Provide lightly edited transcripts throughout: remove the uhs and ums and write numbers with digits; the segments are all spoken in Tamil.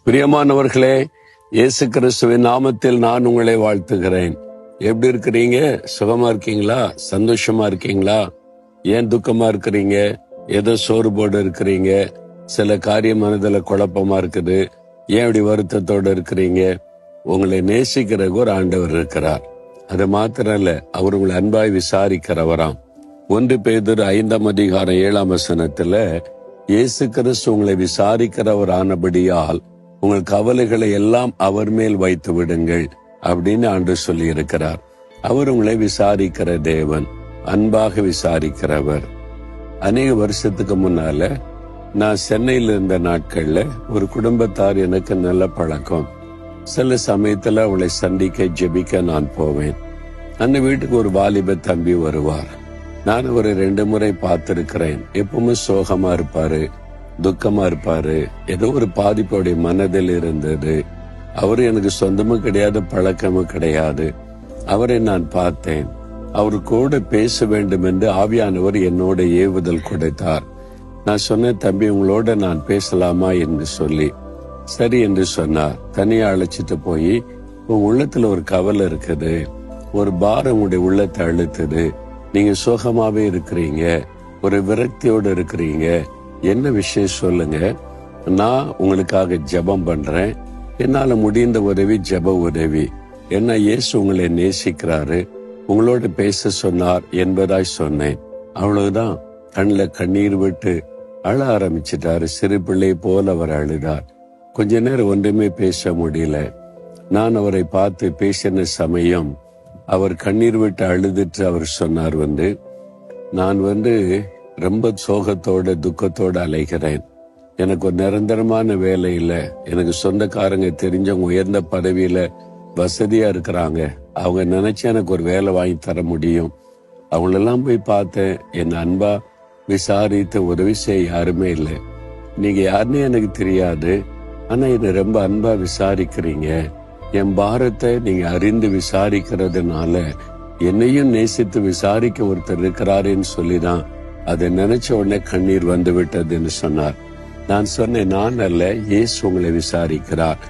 பிரியமானவர்களே, இயேசு கிறிஸ்துவின் நாமத்தில் நான் உங்களை வாழ்த்துகிறேன். எப்படி இருக்கிறீங்க? சுகமா இருக்கீங்களா? சந்தோஷமா இருக்கீங்களா? ஏன் துக்கமா இருக்கிறீங்க? ஏதோ சோர்வோடு இருக்கிறீங்க? சில காரியம் மனதில் குழப்பமா இருக்குது. ஏன் இப்படி வருத்தத்தோடு இருக்கிறீங்க? உங்களை நேசிக்கிற ஒரு ஆண்டவர் இருக்கிறார். அது மாத்திரம் இல்ல, அவர் உங்களை அன்பாய் விசாரிக்கிறவராம். 1 பேதுரு 5:7 இயேசு கிறிஸ்து உங்களை விசாரிக்கிறவர் ஆனபடியால் உங்கள் கவலைகளை எல்லாம் அவர் மேல் வைத்து விடுங்கள் அப்படின்னு ஆண்டவர் சொல்லி இருக்கிறார். அவர் உங்களை விசாரிக்கிற தேவன், அன்பாக விசாரிக்கிறவர். அநேக வருஷத்துக்கு முன்னால நான் சென்னையில இருந்த நாட்கள்ல ஒரு குடும்பத்தார் எனக்கு நல்ல பழக்கம். சில சமயத்துல அவளை சந்திக்க ஜெபிக்க நான் போவேன். அந்த வீட்டுக்கு ஒரு வாலிப தம்பி வருவார். நான் ஒரு 2 முறை பார்த்திருக்கிறேன். எப்பவுமே சோகமா இருப்பாரு, துக்கமா இருப்பாரு. ஏதோ ஒரு பாதிப்புடைய மனதில் இருந்தது. அவரு எனக்கு சொந்தமும் கிடையாது, பழக்கமும் கிடையாது. அவரை நான் பார்த்தேன். அவரு கூட பேச வேண்டும் என்று ஆவியானவர் என்னோட ஏவுதல் கொடுத்தார். நான் சொன்னேன், தம்பி உங்களோட நான் பேசலாமா என்று சொல்லி. சரி என்று சொன்னார். தனியா அழைச்சிட்டு போய், உங்க உள்ளத்துல ஒரு கவலை இருக்குது, ஒரு பாரம் உங்களுடைய உள்ளத்தை அழுத்துது, நீங்க சோகமாவே இருக்கிறீங்க, ஒரு விரக்தியோடு இருக்கிறீங்க, என்ன விஷயம் சொல்லுங்க, நான் உங்களுக்காக ஜெபம் பண்றேன். என்னால முடிந்த உதவி ஜெப உதவி. என்ன இயேசு உங்களை நேசிக்கிறாரு, உங்களோட பேச சொன்னார் என்பதாய் சொன்னேன். அவ்வளவுதான். கண்ணில் கண்ணீர் விட்டு அழ ஆரம்பிச்சிட்டாரு. சிறு பிள்ளை போல அவர் அழுதார். கொஞ்ச நேரம் ஒன்றுமே பேச முடியல. நான் அவரை பார்த்து பேசின சமயம் அவர் கண்ணீர் விட்டு அழுதுட்டு அவர் சொன்னார், நான் ரொம்ப சோகத்தோட துக்கத்தோட அலைகிறேன். எனக்கு ஒரு நிரந்தரமான வேலை இல்லை. எனக்கு சொந்தக்காரங்க தெரிஞ்சவங்க உயர்ந்த பதவியில வசதியா இருக்கிறாங்க. அவங்க நினைச்சு எனக்கு ஒரு வேலை வாங்கி தர முடியும். அவங்களெல்லாம் போய் பார்த்தேன். என் அன்பா விசாரித்து உதவி செய்ய யாருமே இல்லை. நீங்க யாருன்னு எனக்கு தெரியாது, ஆனா இதை ரொம்ப அன்பா விசாரிக்கிறீங்க. என் பாரத்தை நீங்க அறிந்து விசாரிக்கிறதுனால என்னையும் நேசித்து விசாரிக்க ஒருத்தர் இருக்கிறாருன்னு சொல்லிதான் அதை நினைச்ச உடனே கண்ணீர் வந்து விட்டதுன்னு சொன்னார். நான் சொன்னேன், நான் அல்ல, இயேசு உங்களை விசாரிக்கிறார்.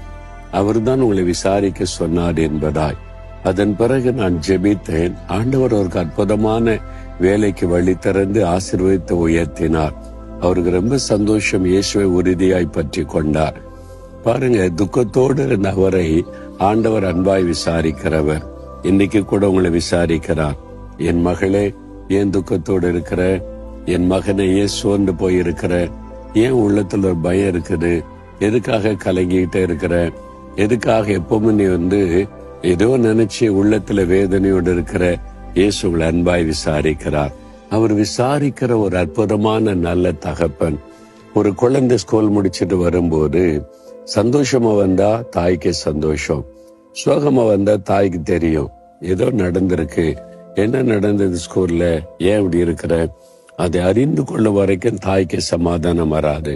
அவர் தான் உங்களை விசாரிக்க சொன்னார் என்பதாய். அதன் பிறகு நான் ஜெபித்தேன். ஆண்டவர் அவருக்கு அற்புதமான வேலைக்கு வழி திறந்து ஆசீர்வதித்து உயர்த்தினார். அவருக்கு ரொம்ப சந்தோஷம். இயேசுவை உறுதியாய் பற்றி கொண்டார். பாருங்க, துக்கத்தோடு இருந்த அவரை ஆண்டவர் அன்பாய் விசாரிக்கிறவர். இன்னைக்கு கூட உங்களை விசாரிக்கிறார். என் மகளே, ஏன் துக்கத்தோடு இருக்கிற? என் மகனை ஏன் சோர்ந்து போயிருக்கிற? ஏன் உள்ளத்துல ஒரு பயம் இருக்குது? எதுக்காக கலங்கிக்கிட்டே இருக்கிற? எதுக்காக எப்பவுமே நீ ஏதோ நினைச்சு உள்ளத்துல வேதனையோடு இருக்கிற? இயேசு உங்களை அன்பாய் விசாரிக்கிறார். அவர் விசாரிக்கிற ஒரு அற்புதமான நல்ல தகப்பன். ஒரு குழந்தை ஸ்கூல் முடிச்சுட்டு வரும்போது சந்தோஷமா வந்தா தாய்க்கு சந்தோஷம், சோகமா வந்தா தாய்க்கு தெரியும் ஏதோ நடந்திருக்கு. என்ன நடந்தது ஸ்கூல்ல, ஏன் இப்படி இருக்கிற? அதை அறிந்து கொள்ள வரைக்கும் தாய்க்கு சமாதானம் வராது.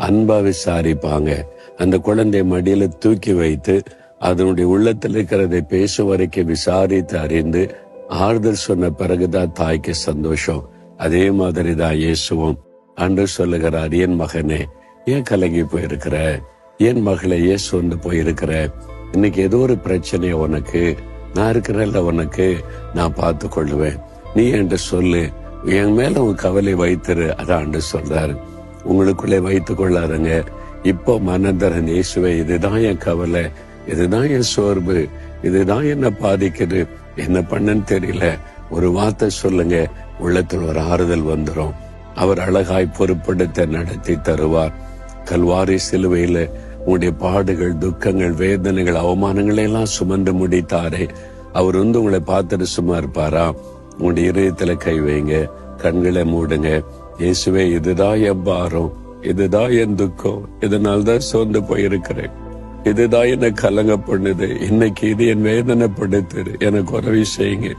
அன்பா விசாரிப்பாங்க. அந்த குழந்தை மடியில தூக்கி வைத்து அதனுடைய உள்ளத்தில் இருக்கிறதை பேசும் வரைக்கும் விசாரித்து அறிந்து ஆறுதல் சொன்ன பிறகுதான் தாய்க்கு சந்தோஷம். அதே மாதிரிதான் இயேசுவும். அன்று சொல்லுகிறார், என் மகனே ஏன் கலங்கி போயிருக்கிற? என் மகளை ஏன் சோர்ந்து போயிருக்கிற? இன்னைக்கு ஏதோ ஒரு பிரச்சனை உனக்கு, நான் இருக்கிறல்ல, உனக்கு நான் பார்த்து கொள்ளுவேன். நீ என்று சொல்லு, என் மேல உன் கவலை வைத்திரு. அதான் சொல்றாரு. உங்களுக்குள்ளே வைத்துக் கொள்ளாதங்க. இப்போ மனந்தரன் இயேசுவே, இதுதான் என் கவலை, இதுதான் என் சோர்வு, இதுதான் என்ன பாதிக்குது, என்ன பண்ணன்னு தெரியல, ஒரு வார்த்தை சொல்லுங்க, உள்ளத்தில் ஒரு ஆறுதல் வந்துடும். அவர் அழகாய் பொறுப்படுத்த நடத்தி தருவார். கல்வாரி சிலுவையில உங்களுடைய பாடுகள், துக்கங்கள், வேதனைகள், அவமானங்களை எல்லாம் சுமந்து முடித்தாரே, அவர் உங்களை பார்த்துட்டு சும்மா இருப்பாரா? உங்களுடைய இதயத்துல கை வைங்க, கண்களை மூடுங்க. இயேசுவே, இதுதான் என் பாரம், இதுதான் என் துக்கம், இதனால்தான் சோர்ந்து போயிருக்கிறேன், இதுதான் என்ன கலங்க பண்ணுது, இன்னைக்கு இது என் வேதனைப்படுத்துது, எனக்கு உதவி செய்யுங்க.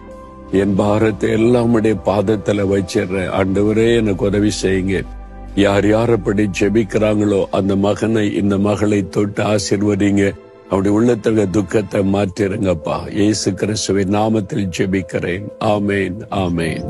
என் பாரத்தை எல்லாம் உடைய பாதத்துல வச்சிடுறேன். ஆண்டவரே, எனக்கு உதவி செய்யுங்க. யார் யார் அப்படி ஜெபிக்கிறாங்களோ அந்த மகனை, இந்த மகளை தொட்டு ஆசீர்வதிங்க. அவருடைய உள்ளத்துல துக்கத்தை மாற்றிருங்கப்பா. இயேசு கிறிஸ்துவின் நாமத்தில் ஜெபிக்கிறேன். ஆமேன், ஆமேன்.